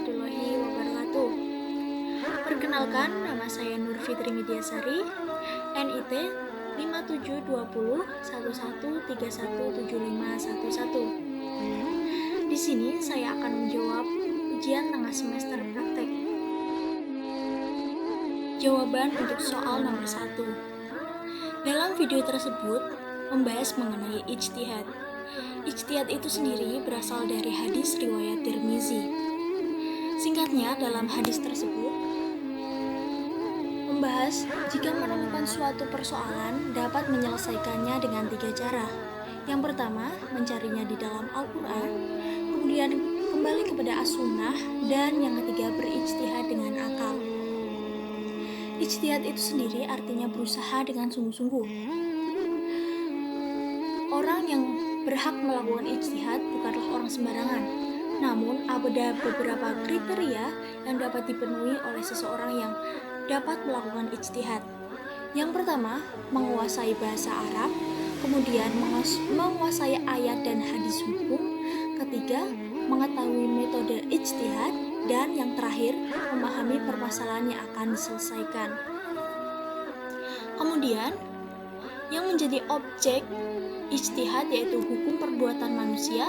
warahmatullahi wabarakatuh. Perkenalkan, nama saya Nur Fitri Midyasari, NIT 572011317511. Di sini saya akan menjawab ujian tengah semester praktek. Jawaban untuk soal nomor 1. Dalam video tersebut membahas mengenai ijtihad. Ijtihad itu sendiri berasal dari hadis riwayat Tirmizi. Singkatnya, dalam hadis tersebut membahas jika menemukan suatu persoalan dapat menyelesaikannya dengan 3 cara. Yang pertama, mencarinya di dalam Al-Quran, kemudian kembali kepada As-Sunnah, dan yang ketiga, berijtihad dengan akal. Ijtihad itu sendiri artinya berusaha dengan sungguh-sungguh. Orang yang berhak melakukan ijtihad bukanlah orang sembarangan, namun ada beberapa kriteria yang dapat dipenuhi oleh seseorang yang dapat melakukan ijtihad. Yang pertama, menguasai bahasa Arab, kemudian menguasai ayat dan hadis hukum, ketiga, mengetahui metode ijtihad, dan yang terakhir, memahami permasalahan yang akan diselesaikan. Kemudian, yang menjadi objek ijtihad yaitu hukum perbuatan manusia,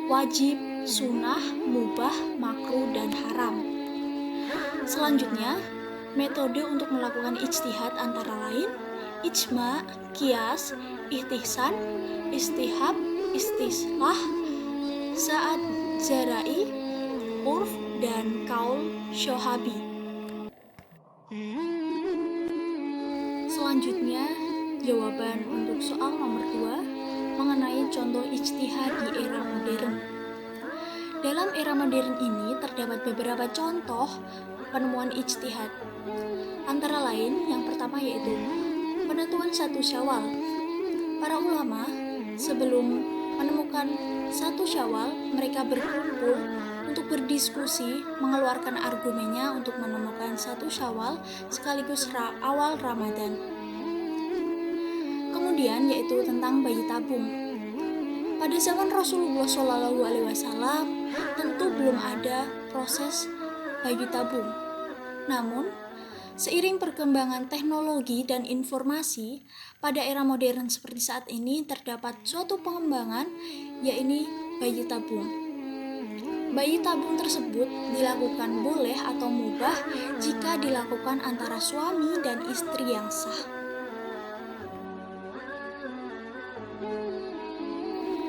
wajib, sunnah, mubah, makruh, dan haram. Selanjutnya, metode untuk melakukan ijtihad antara lain ijma, qiyas, ihtisan, istihab, istislah, sa'ad zarai, urf, dan kaul syohabi. Selanjutnya, jawaban untuk soal nomor 2 mengenai contoh ijtihad di era modern. Dalam era modern ini terdapat beberapa contoh penemuan ijtihad. Antara lain, yang pertama yaitu penentuan 1 Syawal. Para ulama sebelum menemukan 1 Syawal, mereka berkumpul untuk berdiskusi mengeluarkan argumennya untuk menemukan 1 Syawal sekaligus awal Ramadan. Kemudian yaitu tentang bayi tabung. Pada zaman Rasulullah SAW tentu belum ada proses bayi tabung. Namun, seiring perkembangan teknologi dan informasi, pada era modern seperti saat ini terdapat suatu pengembangan, yaitu bayi tabung. Bayi tabung tersebut dilakukan boleh atau mubah jika dilakukan antara suami dan istri yang sah.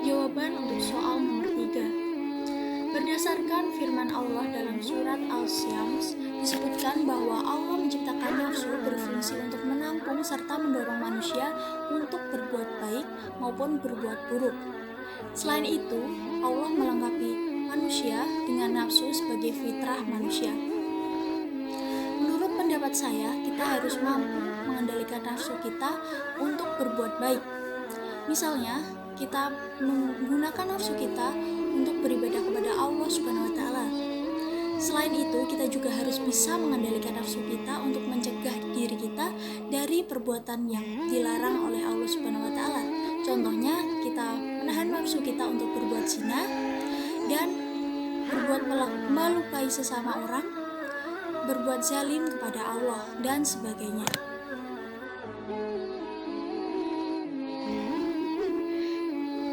Jawaban untuk soal nomor 3. Berdasarkan firman Allah dalam surat Al-Syams, disebutkan bahwa Allah menciptakan nafsu berfungsi untuk menampung serta mendorong manusia untuk berbuat baik maupun berbuat buruk. Selain itu, Allah melengkapi manusia dengan nafsu sebagai fitrah manusia. Menurut pendapat saya, kita harus mampu mengendalikan nafsu kita untuk berbuat baik. Misalnya, kita menggunakan nafsu kita untuk beribadah kepada Allah Subhanahu wa Ta'ala. Selain itu, kita juga harus bisa mengendalikan nafsu kita untuk mencegah diri kita dari perbuatan yang dilarang oleh Allah Subhanahu wa Ta'ala. Contohnya, kita menahan nafsu kita untuk berbuat zina dan berbuat melukai sesama orang, berbuat zalim kepada Allah, dan sebagainya.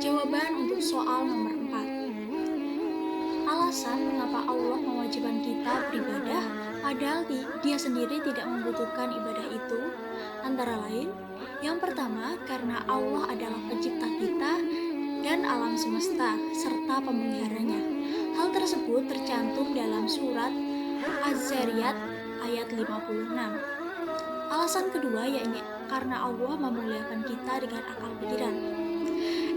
Jawaban untuk soal nomor 4. Alasan mengapa Allah mewajibkan kita beribadah padahal Dia sendiri tidak membutuhkan ibadah itu antara lain, yang pertama karena Allah adalah pencipta kita dan alam semesta serta pemeliharanya. Hal tersebut tercantum dalam surat Az-Zariyat ayat 56. Alasan kedua yaitu karena Allah memuliakan kita dengan akal pikiran.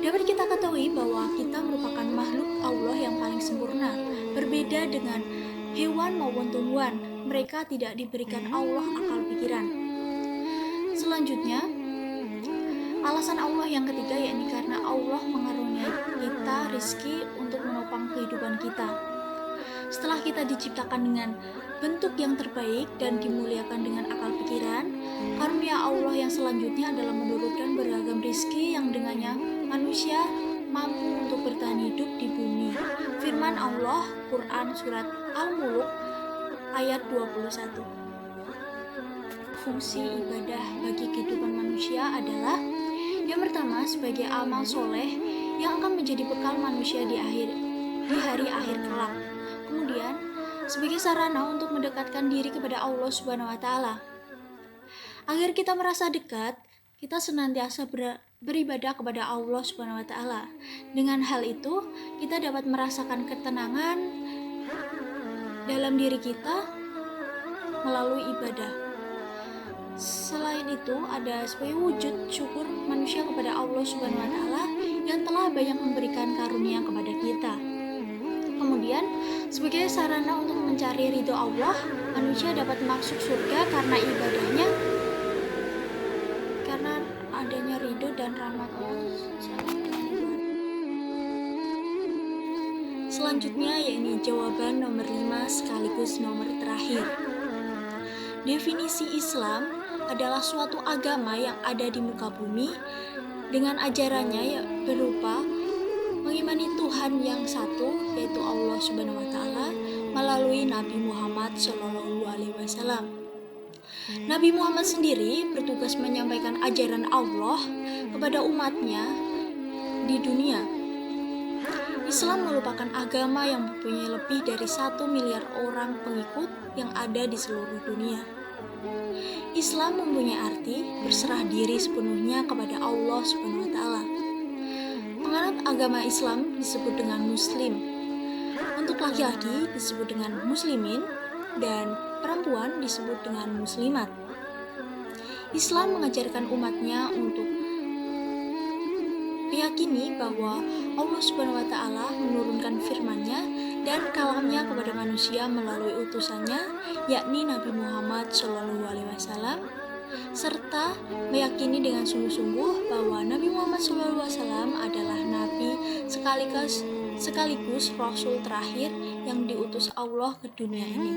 Dapat kita ketahui bahwa kita merupakan makhluk Allah yang paling sempurna, berbeda dengan hewan maupun tumbuhan. Mereka tidak diberikan Allah akal pikiran. Selanjutnya, alasan Allah yang ketiga yakni karena Allah mengaruniai kita rizki untuk menopang kehidupan kita. Setelah kita diciptakan dengan bentuk yang terbaik dan dimuliakan dengan akal pikiran, karunia Allah yang selanjutnya adalah menurunkan beragam rizki yang dengannya manusia mampu untuk bertahan hidup di bumi. Firman Allah, Quran Surat Al-Mulk ayat 21. Fungsi ibadah bagi kehidupan manusia adalah yang pertama sebagai amal soleh yang akan menjadi bekal manusia di hari akhir kelak. Kemudian sebagai sarana untuk mendekatkan diri kepada Allah Subhanahu wa taala. Agar kita merasa dekat, kita senantiasa beribadah kepada Allah Subhanahu wa taala. Dengan hal itu, kita dapat merasakan ketenangan dalam diri kita melalui ibadah. Selain itu, ada sebagai wujud syukur manusia kepada Allah Subhanahu wa taala yang telah banyak memberikan karunia kepada kita. Kemudian, sebagai sarana untuk mencari ridho Allah, manusia dapat masuk surga karena ibadahnya, karena adanya ridho dan rahmat Allah. Selanjutnya yakni jawaban nomor 5 sekaligus nomor terakhir. Definisi Islam adalah suatu agama yang ada di muka bumi dengan ajarannya yang berupa mengimani Tuhan yang satu, yaitu Allah Subhanahu wa taala, melalui Nabi Muhammad SAW. Nabi Muhammad sendiri bertugas menyampaikan ajaran Allah kepada umatnya di dunia. Islam merupakan agama yang mempunyai lebih dari 1 miliar orang pengikut yang ada di seluruh dunia. Islam mempunyai arti berserah diri sepenuhnya kepada Allah Subhanahu wa taala. Penganut agama Islam disebut dengan muslim. Untuk laki-laki disebut dengan muslimin dan perempuan disebut dengan muslimat. Islam mengajarkan umatnya untuk meyakini bahwa Allah Subhanahu wa taala menurunkan firman-Nya dan kalamnya kepada manusia melalui utusannya, yakni Nabi Muhammad SAW, serta meyakini dengan sungguh-sungguh bahwa Nabi Muhammad SAW adalah Nabi sekaligus Rasul terakhir yang diutus Allah ke dunia ini.